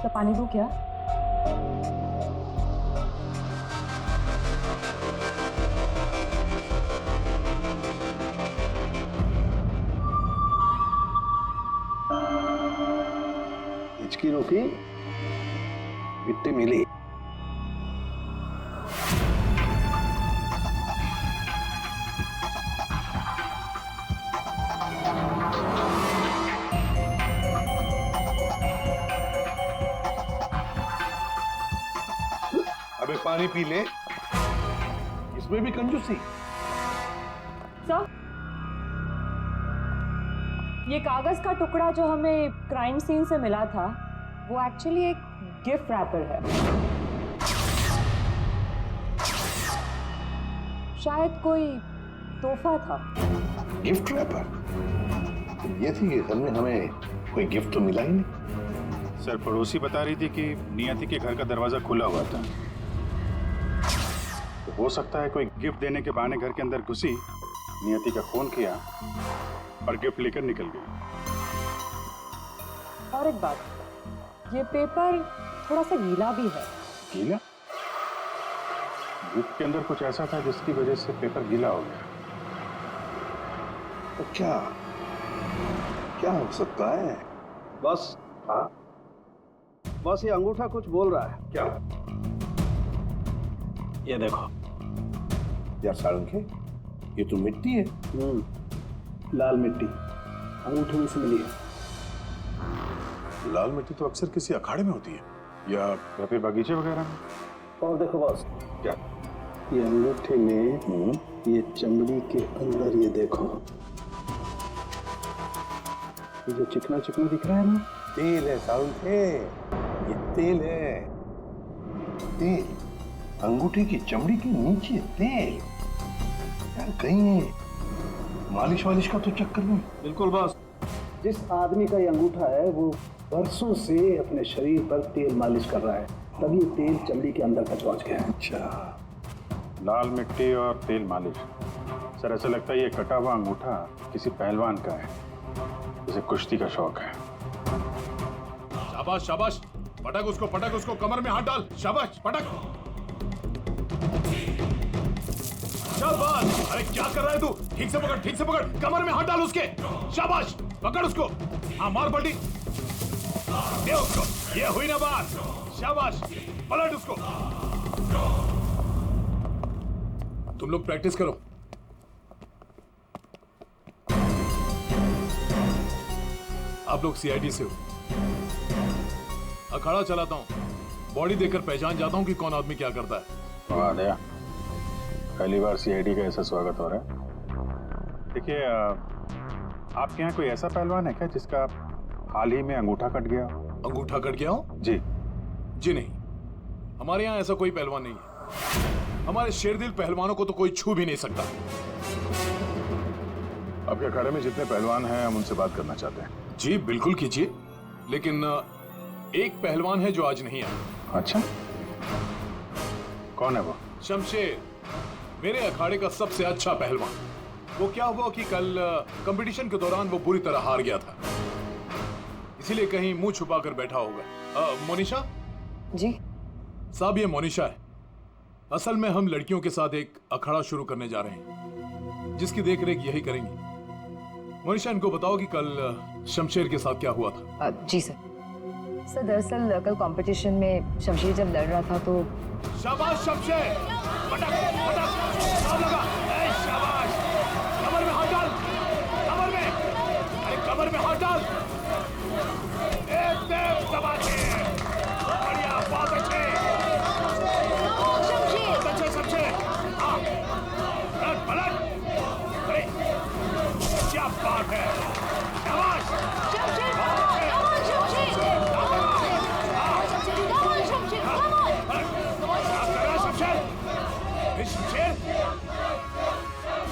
तो पानी दूं क्या? हिचकी रोकी, मिट्टी मिली। अबे पानी पी ले, इसमें भी कंजूसी। सर, ये कागज का टुकड़ा जो हमें क्राइम सीन से मिला था वो एक्चुअली एक गिफ्ट रैपर है। शायद कोई तोहफा था। Gift wrapper? ये थी कि घर में हमें कोई गिफ्ट तो मिला ही नहीं। सर, पड़ोसी बता रही थी कि नियति के घर का दरवाजा खुला हुआ था, तो हो सकता है कोई गिफ्ट देने के बहाने घर के अंदर घुसी, नियति का फोन किया और गिफ्ट लेकर निकल गई। और एक बात, ये पेपर थोड़ा सा गीला भी है। गीला? गिफ्ट के अंदर कुछ ऐसा था जिसकी वजह से पेपर गीला हो गया। तो क्या क्या हो सकता है? बस हाँ, बस ये अंगूठा कुछ बोल रहा है। क्या? ये देखो। यार सारंगे, ये तो मिट्टी है। लाल मिट्टी अंगूठे में से मिली है। लाल मिट्टी तो अक्सर किसी अखाड़े में होती है या फिर बगीचे वगैरह में। और देखो बॉस, क्या? ये अंगूठे में ये चमड़ी के अंदर ये देखो, ये जो चिकना चिकना दिख रहा है ना, तेल है सारंगे, ये तेल है। तेल, अंगूठे की चमड़ी के नीचे तेल। यार कहीं मालिश वालिश का तो चक्कर नहीं? बिल्कुल बॉस। जिस आदमी का ये अंगूठा है वो बरसों से अपने शरीर पर तेल मालिश कर रहा है, तभी ये तेल चमड़ी के अंदर तक पहुंच गया। अच्छा, लाल मिट्टी और तेल मालिश। सर, ऐसा लगता है ये कटा हुआ अंगूठा किसी पहलवान का है, जिसे कुश्ती का शौक है। शाबाश शाबाश, पटक उसको, कमर में हाथ डाल। शाबाश, पटक। शाबाश। अरे क्या कर रहा है तू? ठीक से पकड़, कमर में हाथ डाल उसके। शाबाश, पकड़ उसको। हाँ, मार पलटी, दे उसको। ये हुई ना बात। शाबाश, पलट उसको। तुम लोग प्रैक्टिस करो। आप लोग सीआईडी से हो। अखाड़ा चलाता हूँ, बॉडी देखकर पहचान जाता हूँ कि कौन आदमी क्या करता है। वाह दया, पहली बार सीआईडी का ऐसा स्वागत हो रहा है। देखिए, आपके यहाँ कोई ऐसा पहलवान है क्या जिसका हाल ही में अंगूठा कट गया? अंगूठा कट गया हो? जी। जी नहीं, हमारे यहाँ ऐसा कोई पहलवान नहीं है। हमारे शेरदिल पहलवानों को तो कोई छू भी नहीं सकता। आपके अखाड़े में जितने पहलवान हैं हम उनसे बात करना चाहते हैं। जी बिल्कुल कीजिए, लेकिन एक पहलवान है जो आज नहीं आया। अच्छा, कौन है वो? शमशेर, मेरे अखाड़े का सबसे अच्छा पहलवान। वो क्या हुआ कि कल कंपटीशन के दौरान वो बुरी तरह हार गया था, इसीलिए कहीं मुंह छुपाकर बैठा होगा। मोनिशा जी साहब, ये मोनिशा है। असल में हम लड़कियों के साथ एक अखाड़ा शुरू करने जा रहे हैं, जिसकी देखरेख यही करेंगी। मोनिशा, इनको बताओ कि कल शमशेर के साथ क्या हुआ था। जी सर। सर, दरअसल कल कंपटीशन में शमशेर जब लड़ रहा था तो शाबाश शमशेर, पटक पटक, दाव लगा। ए, शाबाश, कमर में हाथ डाल, कमर में, अरे कमर में हाथ डाल। एकदम दबाके, बढ़िया, बहुत अच्छे, बहुत अच्छे शमशेर। हाँ, पलट पलट, अरे क्या बात है, शाबाश, शमशेर,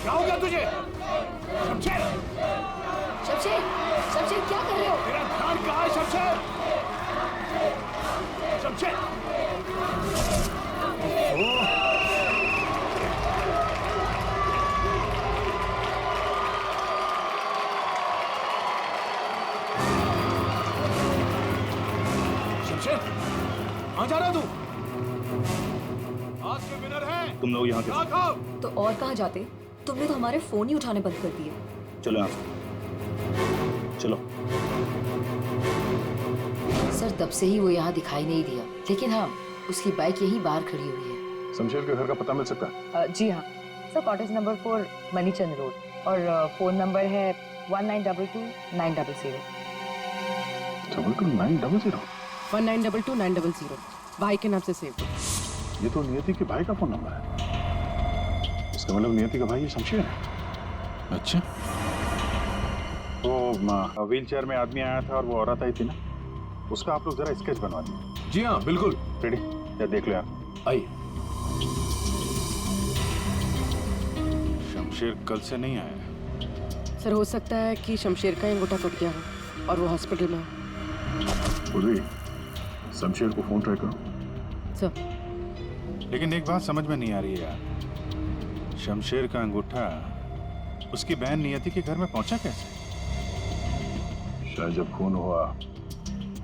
क्या हो गया तुझे? शमशेर, शमशेर, शमशेर क्या कर रहे हो? तेरा ध्यान कहाँ है शमशेर? शमशेर, शमशेर, कहाँ जा रहा है तू? आज के विनर है तुम लोग यहाँ के खाओ। तो और कहाँ जाते? तुमने तो हमारे फोन ही उठाने बंद कर दिए। चलो यहाँ से चलो। सर तब से ही वो यहाँ दिखाई नहीं दिया, लेकिन हाँ उसकी बाइक यहीं बाहर खड़ी हुई है। शमशेर के घर का पता मिल सकता है? जी हाँ सर, कॉटेज नंबर 4 मनीचंद रोड, और फोन नंबर है 1922-900। 22900। 1922-900 भाई के नाम से सेव। ये तो नियति के भाई का फोन नंबर है। इसका मतलब नियति का भाई ये शमशेर है। अच्छा। तो व्हील चेयर में आदमी आया था और वो औरत आई थी ना, उसका आप लोग जरा स्केच बनवा दीजिए। जी हाँ बिल्कुल। रेडी? या देख लो यार। आइए। शमशेर कल से नहीं आया। सर हो सकता है कि शमशेर का अंगूठा टूट गया हो और वो हॉस्पिटल में हो। पूरी शमशेर को फोन ट्राई करो। सर लेकिन एक बात समझ में नहीं आ रही है यार, शमशेर का अंगूठा उसकी बहन नियति के घर में पहुंचा कैसे? शायद जब खून हुआ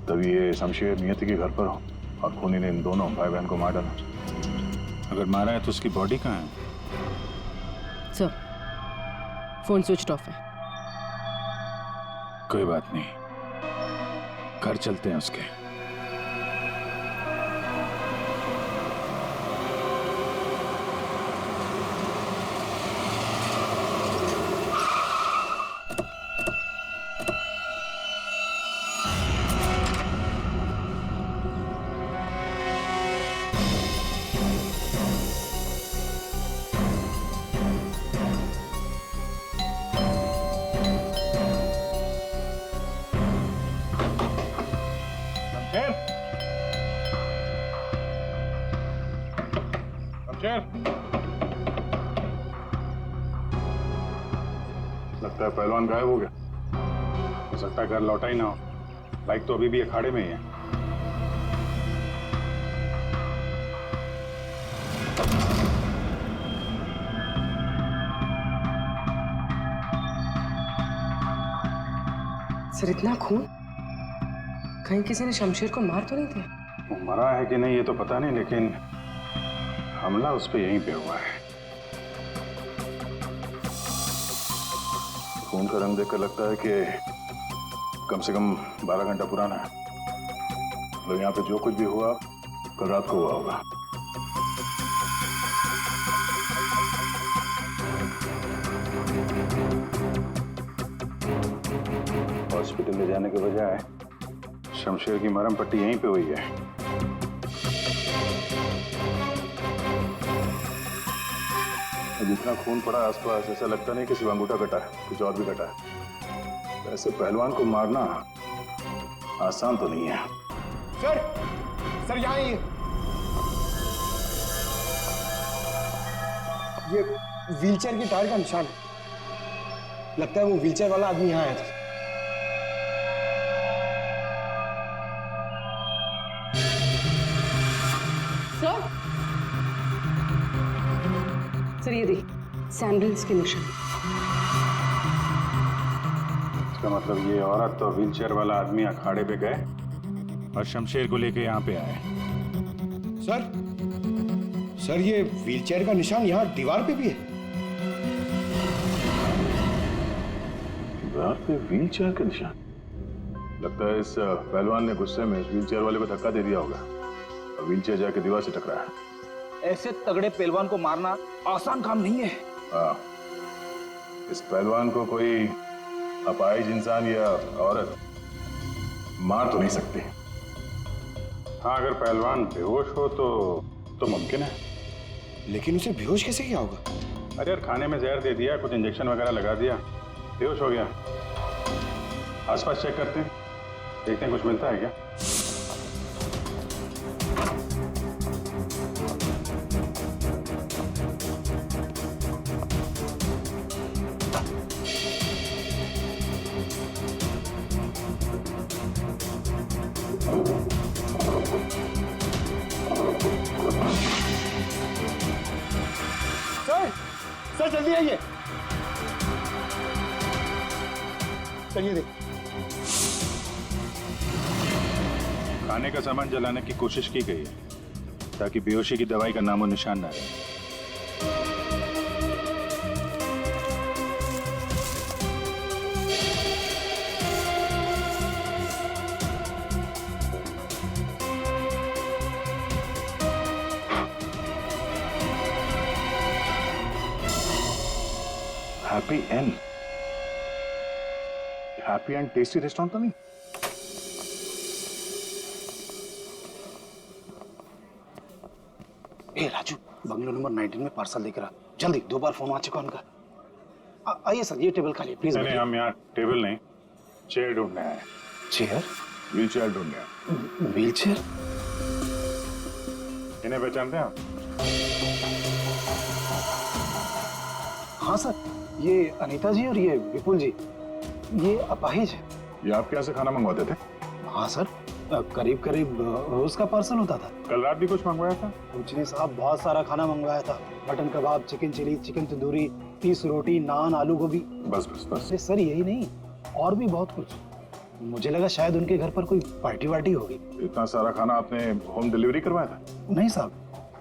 तभी ये शमशेर नियति के घर पर हो और खूनी ने इन दोनों भाई बहन को मार डाला। अगर मारा है तो उसकी बॉडी कहाँ है? सर फोन स्विच ऑफ है। कोई बात नहीं, घर चलते हैं उसके। लगता है पहलवान गायब हो गया। हो सकता है घर लौटा ही ना हो। बाइक तो अभी भी अखाड़े में ही है। सर इतना खून, कहीं किसी ने शमशेर को मार तो नहीं दिया? वो मरा है कि नहीं ये तो पता नहीं, लेकिन हमला उस पर यहीं पे हुआ है। खून का रंग देखकर लगता है कि कम से कम 12 घंटा पुराना है। तो यहाँ पे जो कुछ भी हुआ कल रात को हुआ होगा। हॉस्पिटल ले जाने के बजाय शमशेर की मरहम पट्टी यहीं पे हुई है। जितना खून पड़ा आसपास ऐसा लगता नहीं कि सिर्फ अंगूठा कटा है, कुछ और भी कटा है। ऐसे पहलवान को मारना आसान तो नहीं है। सर यहाँ ये व्हीलचेयर की टायर का निशान है। लगता है वो व्हीलचेयर वाला आदमी यहाँ आया था। सर ये देखिए सैंडल्स के निशान। इसका मतलब ये औरत और व्हीलचेयर वाला आदमी अखाड़े पे गए और शमशेर को लेके यहाँ पे आए। सर ये व्हीलचेयर का निशान यहाँ दीवार पे भी है। दीवार पे व्हीलचेयर का निशान? लगता है इस पहलवान ने गुस्से में इस व्हीलचेयर वाले को धक्का दे दिया होगा और व्हीलचेयर जाके दीवार से टकराया। ऐसे तगड़े पहलवान को मारना आसान काम नहीं है। हाँ, इस पहलवान को कोई अपाहिज इंसान या औरत मार तो नहीं सकती। हाँ, अगर पहलवान बेहोश हो तो मुमकिन है। लेकिन उसे बेहोश कैसे किया होगा? अरे यार, खाने में जहर दे दिया, कुछ इंजेक्शन वगैरह लगा दिया, बेहोश हो गया। आसपास चेक करते हैं, देखते हैं कुछ मिलता है क्या। सर जल्दी आइए। चलिए देख। खाने का सामान जलाने की कोशिश की गई है ताकि बेहोशी की दवाई का नामो निशान ना रहे। हैप्पी एंड टेस्टी रेस्टोरेंट तो नहीं? ए राजू, बंगलो नंबर 19 में पार्सल लेकर आ जल्दी। 2 बार फोन आ चुका उनका। आइए सर, ये टेबल खाली प्लीज। नहीं, हम यहाँ टेबल नहीं, चेयर ढूंढने आए। चेयर? व्हील चेयर ढूंढने आए। Wheel chair? इन्हें पहचानते हैं आप? हाँ सर, ये अनीता जी और ये विपुल जी, ये अपाहिज है। ये आपके यहाँ से खाना मंगवाते थे? हाँ सर, करीब करीब रोज का पार्सल होता था। कल रात भी कुछ मंगवाया था? कुछ नहीं साहब, बहुत सारा खाना मंगवाया था। मटन कबाब, चिकन चिली, चिकन तंदूरी, 30 रोटी, नान, आलू गोभी। बस बस बस। अरे सर यही नहीं, और भी बहुत कुछ। मुझे लगा शायद उनके घर पर कोई पार्टी वार्टी होगी। इतना सारा खाना आपने होम डिलीवरी करवाया था? नहीं साहब,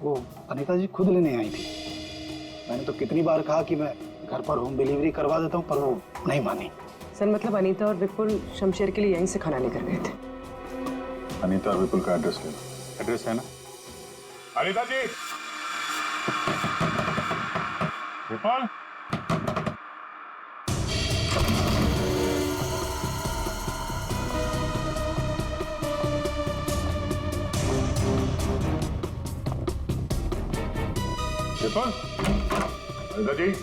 वो अनीता जी खुद लेने आई थी। मैंने तो कितनी बार कहा कि मैं घर पर होम डिलीवरी करवा देता हूँ, पर वो नहीं मानी। सर मतलब अनीता और विपुल शमशेर के लिए यहीं से खाना लेकर गए थे। अनीता और विपुल का एड्रेस ले लो। एड्रेस है ना? अनीता जी! विपुल! विपुल! अनीता जी!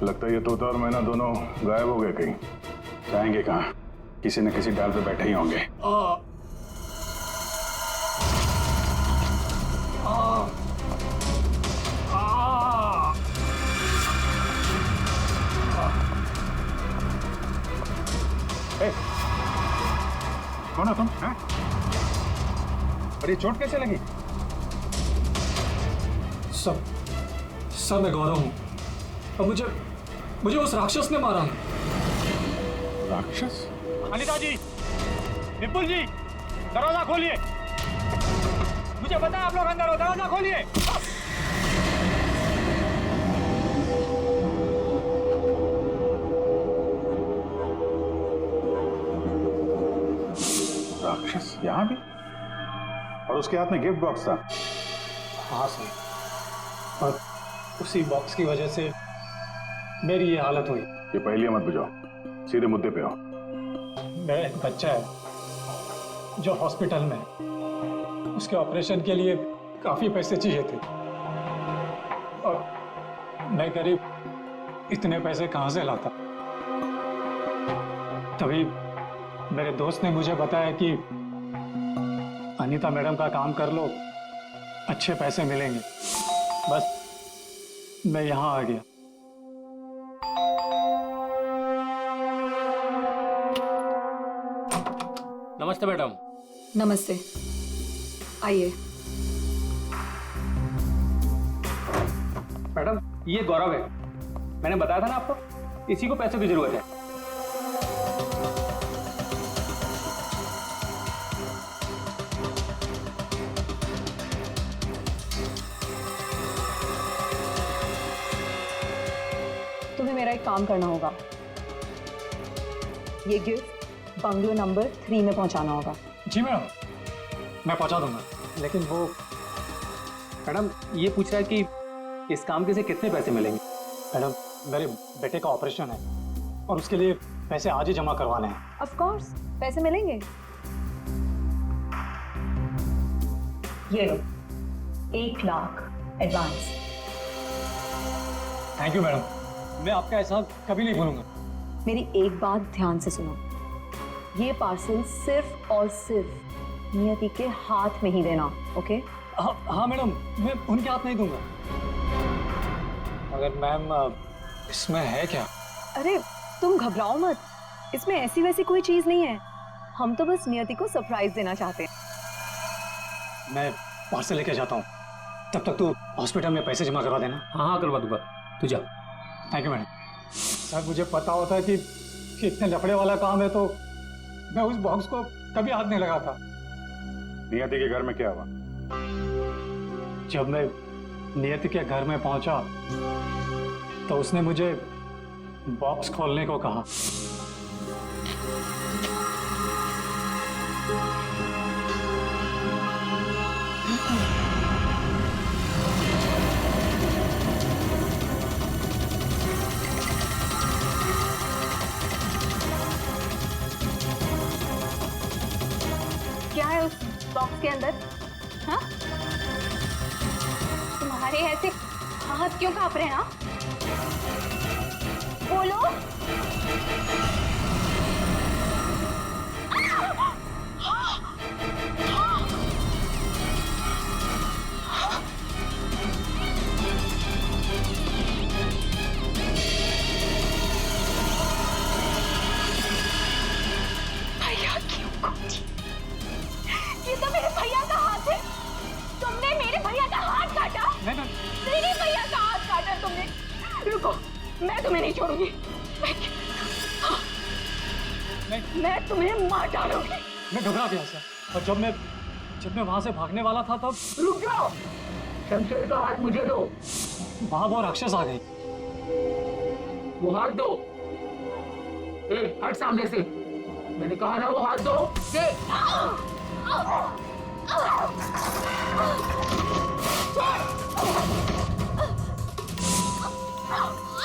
लगता है ये तोता और मैना दोनों गायब हो गए कहीं। जाएंगे कहाँ? किसी न किसी डाल पे बैठे ही होंगे। कौन हो तुम? हैं? और ये चोट कैसे लगी? सर मैं गौरव हूँ और मुझे उस राक्षस ने मारा है। राक्षस? अनीता जी, विपुल जी, दरवाजा खोलिए। मुझे पता है आप लोग अंदर हो, दरवाजा खोलिए। राक्षस यहाँ भी? और उसके हाथ में गिफ्ट बॉक्स था? हाँ सर, और उसी बॉक्स की वजह से मेरी ये हालत हुई। ये पहेलियां मत बुझाओ, सीधे मुद्दे पे आओ। मेरा एक बच्चा है जो हॉस्पिटल में है। उसके ऑपरेशन के लिए काफी पैसे चाहिए थे और मैं गरीब इतने पैसे कहाँ से लाता। तभी मेरे दोस्त ने मुझे बताया कि अनीता मैडम का काम कर लो, अच्छे पैसे मिलेंगे। बस मैं यहाँ आ गया। नमस्ते मैडम। नमस्ते, आइए। मैडम ये गौरव है, मैंने बताया था ना आपको, इसी को पैसों की जरूरत है। तुम्हें मेरा एक काम करना होगा। ये गिफ्ट बंगलो नंबर 3 में पहुंचाना होगा। जी मैडम, मैं पहुंचा दूंगा। लेकिन वो मैडम ये पूछ रहा है कि इस काम के से कितने पैसे मिलेंगे। मैडम मेरे बेटे का ऑपरेशन है और उसके लिए पैसे आज ही जमा करवाने हैं। ऑफ कोर्स, पैसे मिलेंगे। ये लो, 1 lakh advance. Thank you madam, मैं आपका एहसान कभी नहीं भूलूंगा। मेरी एक बात ध्यान से सुनो, ये पार्सल सिर्फ और सिर्फ नियति के हाथ में ही देना, ओके? हाँ मैडम, मैं उनके हाथ नहीं दूंगा। मगर मैम इसमें है क्या? अरे तुम घबराओ मत, इसमें ऐसी वैसी कोई चीज नहीं है। हम तो बस नियति को सरप्राइज देना चाहते हैं। मैं पार्सल लेके जाता हूँ, तब तक तू हॉस्पिटल में पैसे जमा करवा देना। हाँ करवा दूंगा, तू जा। Thank you madam. सर मुझे पता होता है कि इतने लफड़े वाला काम है तो मैं उस बॉक्स को कभी हाथ नहीं लगाता। नियति के घर में क्या हुआ? जब मैं नियति के घर में पहुंचा तो उसने मुझे बॉक्स खोलने को कहा। क्या है उस बॉक्स के अंदर? हाँ? तुम्हारे ऐसे हाथ क्यों कांप रहे हैं? हाँ? बोलो। भैया क्यों काटी? ये तो मेरे भैया का हाथ है। तुमने मेरे भैया का हाथ काटा? मेरे भैया का हाथ काटा तुमने। रुको, मैं तुम्हें नहीं छोड़ूंगी। मैं तुम्हें मार डालूंगी। मैं घबरा गया सर, और जब मैं वहां से भागने वाला था तब रुक जाओ, शमशेर का हाथ मुझे दो। वहां वो राक्षस आ गई। वो हाथ दो। हट सामने से, मैंने कहा ना वो हाथ दो।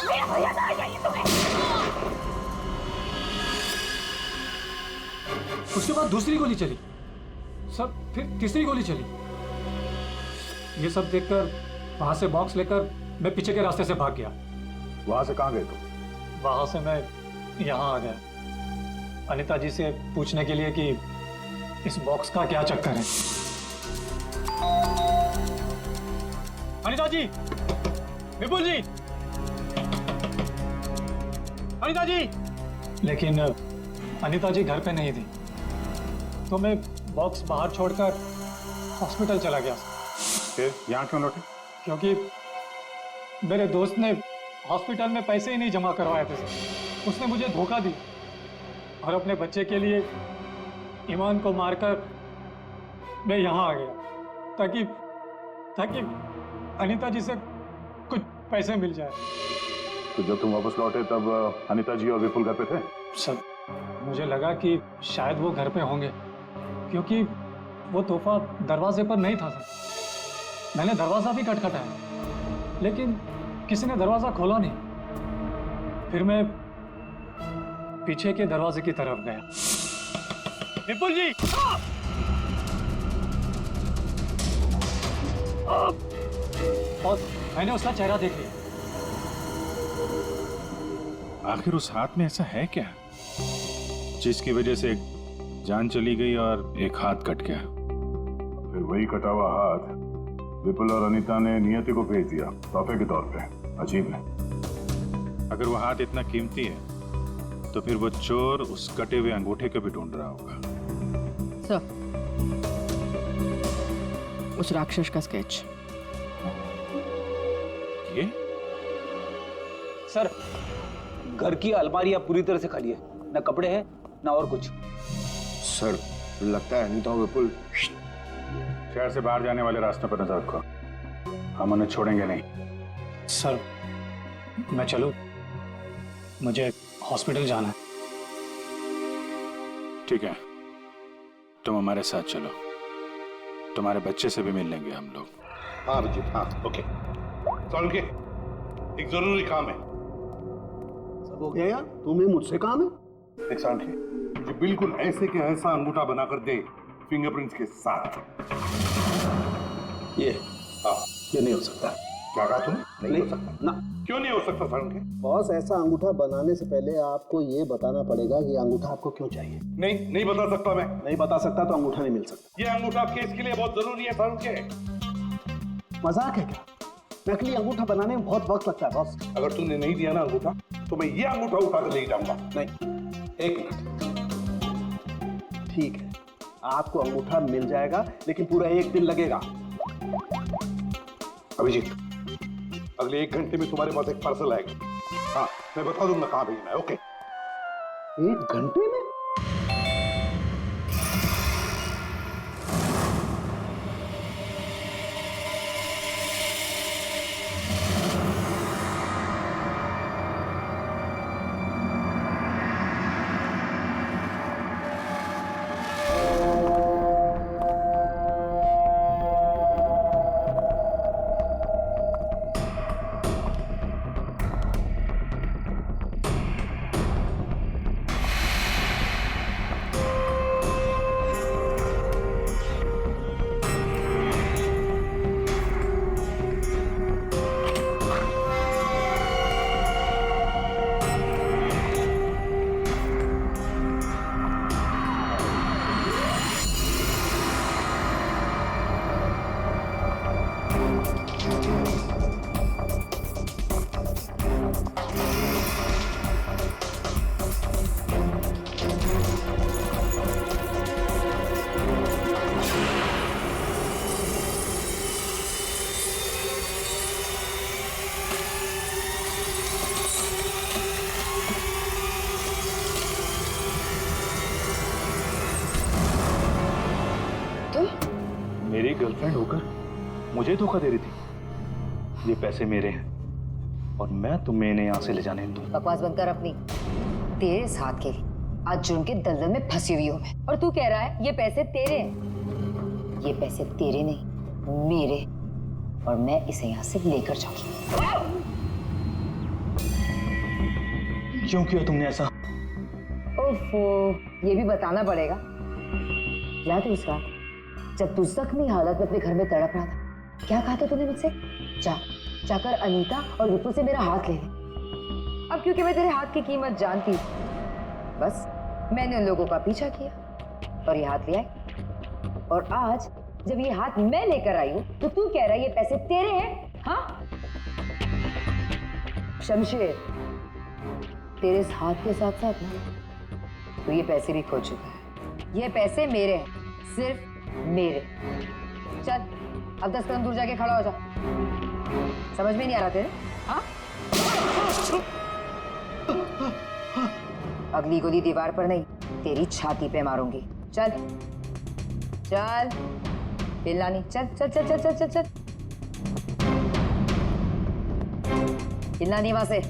मेरा भैया कहाँ चाहिए तुम्हें? उसके बाद दूसरी गोली चली सर, फिर तीसरी गोली चली। ये सब देखकर वहां से बॉक्स लेकर मैं पीछे के रास्ते से भाग गया। वहां से कहाँ गए तुम? वहां से मैं यहाँ आ गया अनिता जी से पूछने के लिए कि इस बॉक्स का क्या चक्कर है। अनिता जी, विपुल जी, अनिता जी। लेकिन अनिता जी घर पे नहीं थी, तो मैं बॉक्स बाहर छोड़कर हॉस्पिटल चला गया। फिर यहाँ क्यों लौटे? क्योंकि मेरे दोस्त ने हॉस्पिटल में पैसे ही नहीं जमा करवाए थे। उसने मुझे धोखा दी और अपने बच्चे के लिए ईमान को मारकर मैं यहाँ आ गया ताकि अनीता जी से कुछ पैसे मिल जाए। तो जब तुम वापस लौटे तब अनीता जी और विपुल घर पे थे? सर मुझे लगा कि शायद वो घर पे होंगे, क्योंकि वो तोहफा दरवाजे पर नहीं था सर। मैंने दरवाजा भी खटखटाया, लेकिन किसी ने दरवाजा खोला नहीं। फिर मैं पीछे के दरवाजे की तरफ गया। विपुल जी! और मैंने उसका चेहरा देख लिया। आखिर उस हाथ में ऐसा है क्या जिसकी वजह से एक जान चली गई और एक हाथ कट गया? फिर वही कटा हुआ हाथ विपुल और अनीता ने नियति को भेज दिया तोहफे के तौर पे। अजीब है। अगर वो हाथ इतना कीमती है तो फिर वो चोर उस कटे हुए अंगूठे को भी ढूंढ रहा होगा। सर, उस राक्षस का स्केच। ये सर, घर की अलमारियां पूरी तरह से खाली है, ना कपड़े हैं ना और कुछ। सर लगता है अनीता और विपुल शहर से बाहर जाने वाले रास्ते पर नजर रखो, हम उन्हें छोड़ेंगे नहीं। सर मैं चलूं? मुझे हॉस्पिटल जाना है। ठीक है, तुम हमारे साथ चलो, तुम्हारे बच्चे से भी मिल लेंगे हम लोग। हाँ अभिजीत, हाँ ओके। चल के एक जरूरी काम है। सब हो गया यार, तुम्हें मुझसे काम है? एक साल के मुझे बिल्कुल ऐसे के ऐसा अंगूठा बना कर दे फिंगरप्रिंट्स के साथ। ये हाँ, ये नहीं हो सकता। क्या कहा तुमने? नहीं हो सकता ना। क्यों नहीं हो सकता सर? बॉस, ऐसा अंगूठा बनाने से पहले आपको ये बताना पड़ेगा कि अंगूठा आपको क्यों चाहिए। नहीं बता सकता मैं। नहीं बता सकता तो अंगूठा नहीं मिल सकता। ये अंगूठा केस के लिए बहुत जरूरी है सर के। मजाक है क्या? नकली अंगूठा बनाने में बहुत वक्त लगता है बॉस। अगर तूने नहीं दिया ना अंगूठा तो मैं ये अंगूठा उठा कर ले जाऊंगा। नहीं, एक मिनट। ठीक है, आपको अंगूठा मिल जाएगा, लेकिन पूरा 1 दिन लगेगा। अभिजीत, अगले 1 घंटे में तुम्हारे पास एक पार्सल आएगा। हाँ, मैं बता दूंगा कहाँ भेजना है। ओके। 1 घंटे में? मेरी गर्लफ्रेंड होकर मुझे धोखा दे रही थी। ये पैसे मेरे हैं और मैं तुम्हें इन्हें यहाँ से ले जाने दूँ। बकवास बंद कर अपनी। तेरे साथ के आज जुर्म के दलदल में फंसी हुई हूँ मैं, और तू कह रहा है ये पैसे तेरे हैं। ये पैसे तेरे नहीं, मेरे, और मैं इसे यहाँ से लेकर जाऊंगी। क्यों किया तुमने ऐसा? ओफो, ये भी बताना पड़ेगा। याद है उस रात जब तू जख्मी हालत में अपने घर में तड़प रहा था, क्या कहा था तूने मुझसे? जाकर अनीता और विपुल से मेरा हाथ ले ले। अब क्योंकि मैं तेरे हाथ की कीमत जानती हूँ, बस मैंने उन लोगों का पीछा किया और ये हाथ ले आई। और आज जब ये हाथ मैं लेकर आई हूँ तो तू कह रहा है ये पैसे तेरे हैं? हाँ शमशेर, तेरे इस हाथ के साथ साथ ना तो ये पैसे भी खो चुका है। ये पैसे मेरे हैं, सिर्फ मेरे। चल अब 10 कदम दूर जाके खड़ा हो जा। समझ में नहीं आ रहा तेरे? हाँ? अगली गोली दीवार पर नहीं, तेरी छाती पे मारूंगी। चल चल, हिलना नहीं। चल चल चल चल चल चल चल, हिलना नहीं वहां से।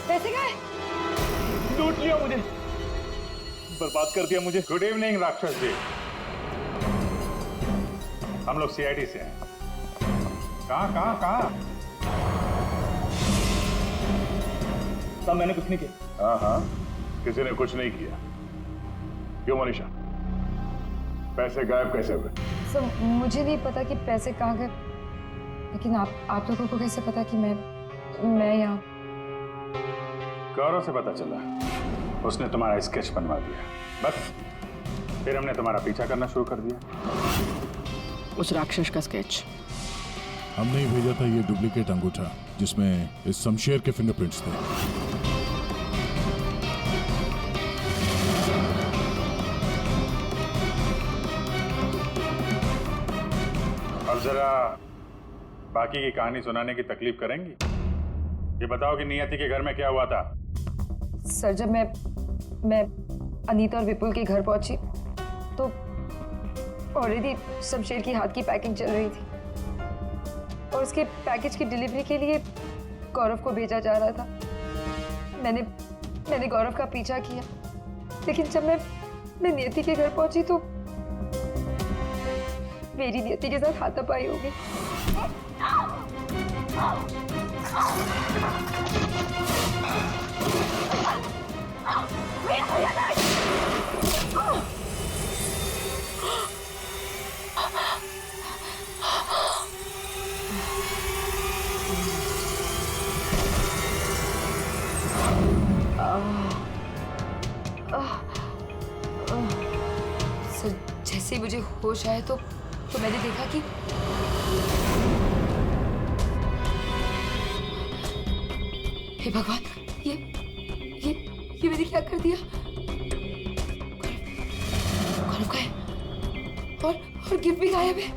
पैसे गए? लूट लिया मुझे, बर्बाद कर दिया मुझे। गुड इवनिंग राक्षस जी, हम लोग सीआईडी से हैं। कहाँ? सब मैंने कुछ नहीं किया। हाँ, किसी ने कुछ नहीं किया। क्यों मनीषा, पैसे गायब कैसे हुए? सर मुझे नहीं पता कि पैसे कहाँ गए, लेकिन आप लोगों को कैसे पता कि मैं यहाँ? गौरव से पता चला, उसने तुम्हारा स्केच बनवा दिया। बस फिर हमने तुम्हारा पीछा करना शुरू कर दिया। उस राक्षस का स्केच हमने ही भेजा था, ये डुप्लीकेट अंगूठा जिसमें इस शमशेर के फिंगरप्रिंट्स थे। अब जरा बाकी की कहानी सुनाने की तकलीफ करेंगी? ये बताओ कि नियति के घर में क्या हुआ था? सर जब मैं अनीता और विपुल के घर पहुंची तो ऑलरेडी शमशेर की हाथ की पैकिंग चल रही थी और उसके पैकेज की डिलीवरी के लिए गौरव को भेजा जा रहा था। मैंने गौरव का पीछा किया, लेकिन जब मैं मैं नियति के घर पहुंची तो मेरी नियति के साथ हाथापाई होगी। सर जैसे ही मुझे होश आया तो मैंने देखा कि हे भगवान, ये मैंने क्या कर दिया? गौरव का है और गिफ्ट भी गायब है।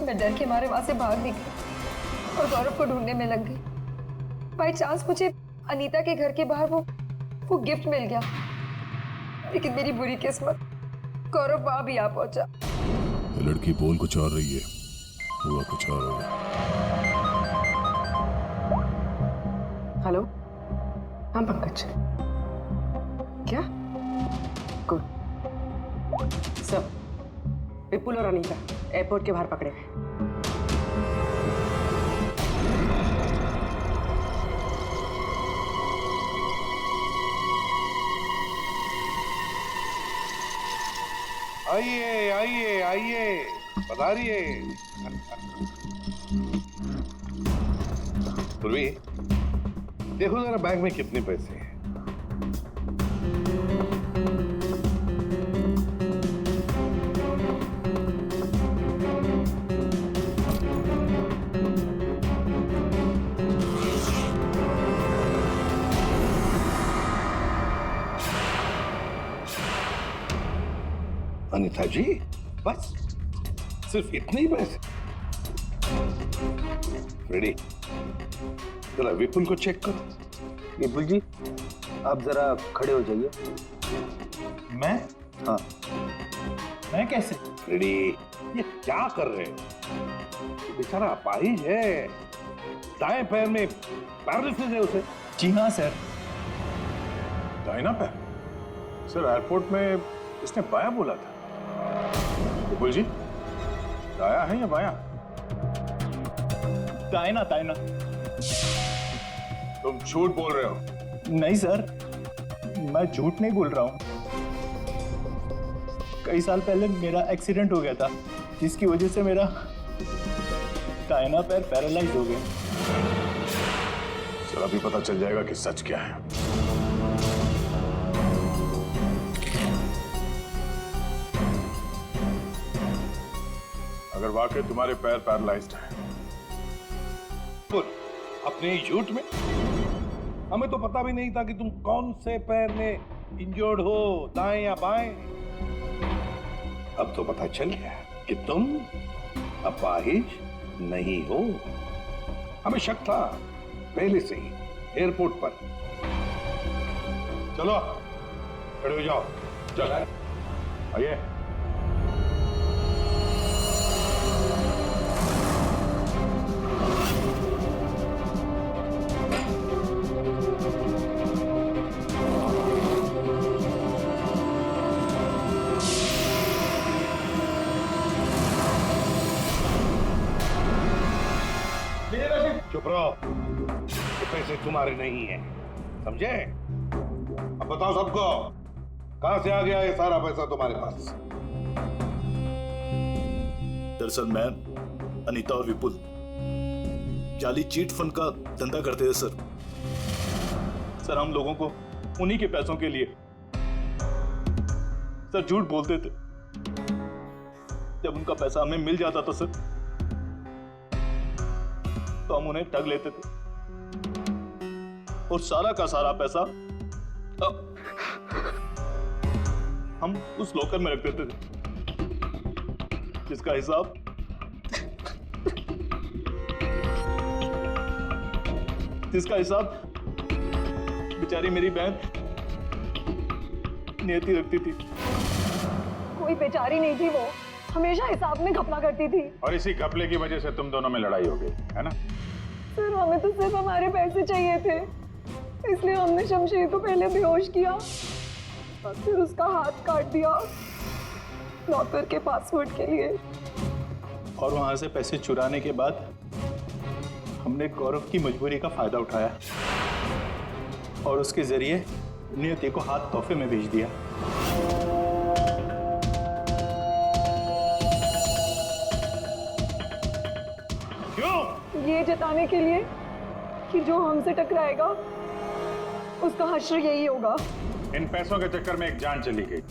मैं डर के मारे वहां से भाग निकली और गौरव को ढूंढने में लग गई। बाई चांस मुझे अनीता के घर के बाहर वो गिफ्ट मिल गया, लेकिन मेरी बुरी किस्मत गौरव वहां भी आ पहुंचा। ये लड़की बोल कुछ और रही है, हुआ कुछ और होगा। हेलो, हाँ पंकज, क्या? गुड। सब विपुल और अनीता एयरपोर्ट के बाहर पकड़े गए। आइए आइए आइए, पधारिए। पूर्वी, देखो जरा बैग में कितने पैसे हैं। अनीता जी, बस सिर्फ इतने ही पैसे? रेडी, जरा विपुल को चेक करो। विपुल जी, आप जरा खड़े हो जाइए। मैं? हाँ। मैं कैसे? रेडी, ये क्या कर रहे हैं? बेचारा अपाहिज है, दाएं पैर में पैरालिसिस है उसे। जी हाँ सर। दाहिना पैर? सर एयरपोर्ट में इसने बायां बोला था। विपुल जी, दाया है या बायां? दायना दायना। तुम झूठ बोल रहे हो। नहीं सर, मैं झूठ नहीं बोल रहा हूँ। कई साल पहले मेरा एक्सीडेंट हो गया था, जिसकी वजह से मेरा दाहिना पैर पैरालाइज हो गया। सर अभी पता चल जाएगा कि सच क्या है। अगर वाकई तुम्हारे पैर पैरालाइज्ड हैं, अपने ही झूठ में हमें तो पता भी नहीं था कि तुम कौन से पैर में इंजर्ड हो, दाएं या बाएं। अब तो पता चल गया कि तुम अपाहिज नहीं हो। हमें शक था पहले से ही एयरपोर्ट पर। चलो खड़े हो जाओ। चल आइए। चुप रहो, ये पैसे तुम्हारे नहीं है, समझे? अब बताओ सबको, कहां से आ गया ये सारा पैसा तुम्हारे पास? दरअसल मैं, अनीता और विपुल जाली चीट फंड का धंधा करते थे सर। सर हम लोगों को उन्हीं के पैसों के लिए सर झूठ बोलते थे। जब उनका पैसा हमें मिल जाता था सर, तो हम उन्हें ठग लेते थे और सारा का सारा पैसा हम उस लॉकर में रख देते थे, जिसका हिसाब बेचारी मेरी बहन नियति रखती थी। कोई बेचारी नहीं थी, वो हमेशा हिसाब में घपला करती थी। और इसी घपले की वजह से तुम दोनों में लड़ाई हो गई, है ना? सर हमें तो सिर्फ हमारे पैसे चाहिए थे, इसलिए हमने शमशेर को पहले बेहोश किया और फिर उसका हाथ काट दिया लॉकर के पासवर्ड के लिए। और वहां से पैसे चुराने के बाद हमने गौरव की मजबूरी का फायदा उठाया और उसके जरिए नियति को हाथ तोहफे में भेज दिया। क्यों? ये जताने के लिए कि जो हमसे टकराएगा उसका हश्र यही होगा। इन पैसों के चक्कर में एक जान चली गई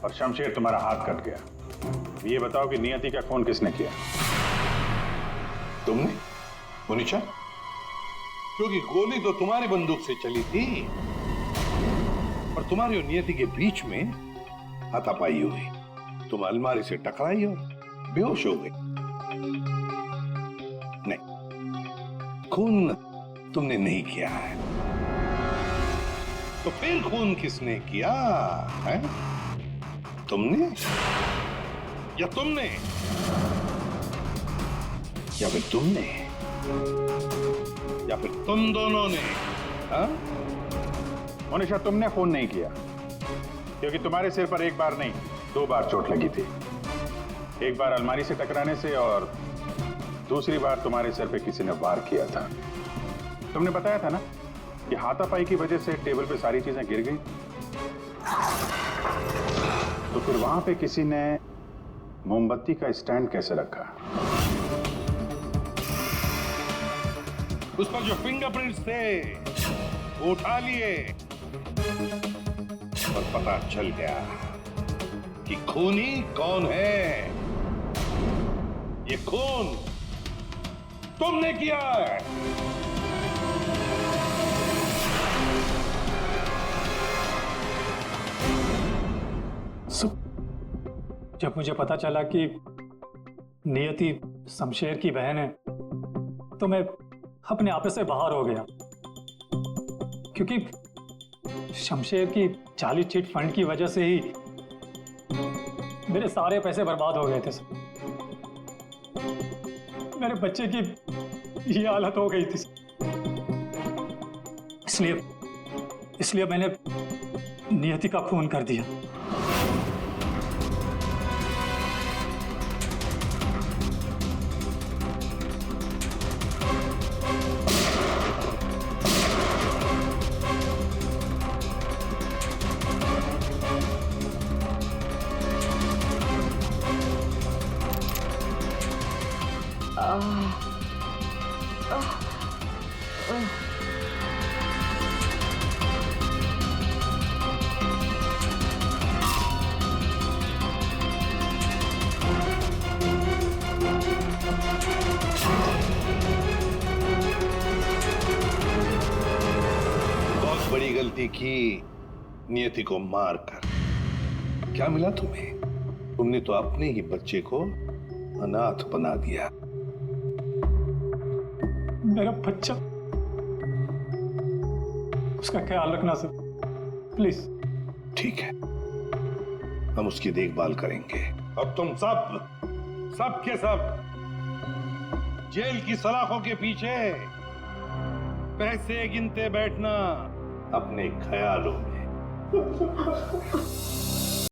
और शमशेर तुम्हारा हाथ कट गया। ये बताओ कि नियति का खून किसने किया? तुमने मुनीषा? क्योंकि गोली तो तुम्हारी बंदूक से चली थी और तुम्हारी और नियति के बीच में हाथापाई हुई। तुम अलमारी से टकराई और बेहोश हो गई। नहीं, खून तुमने नहीं किया है। तो फिर खून किसने किया है? तुमने या तुमने या फिर तुमने या फिर तुम दोनों ने? मोनिशा, तुमने फोन नहीं किया क्योंकि तुम्हारे सिर पर एक बार नहीं 2 बार चोट लगी थी। एक बार अलमारी से टकराने से और दूसरी बार तुम्हारे सिर पे किसी ने वार किया था। तुमने बताया था ना कि हाथापाई की वजह से टेबल पे सारी चीजें गिर गई। तो फिर वहां पे किसी ने मोमबत्ती का स्टैंड कैसे रखा? उस पर जो फिंगरप्रिंट्स थे वो उठा लिए और पता चल गया कि खूनी कौन है। ये खून तुमने किया है। जब मुझे पता चला कि नियति शमशेर की बहन है तो मैं अपने आप से बाहर हो गया, क्योंकि शमशेर की जाली चिट फंड की वजह से ही मेरे सारे पैसे बर्बाद हो गए थे। मेरे बच्चे की ये हालत हो गई थी। इसलिए मैंने नियति का खून कर दिया। बड़ी गलती की नियति को मारकर। क्या मिला तुम्हें? तुमने तो अपने ही बच्चे को अनाथ बना दिया। मेरा बच्चा, उसका ख्याल रखना सर, प्लीज। ठीक है, हम उसकी देखभाल करेंगे। अब तुम सब के सब जेल की सलाखों के पीछे पैसे गिनते बैठना अपने ख्यालों में।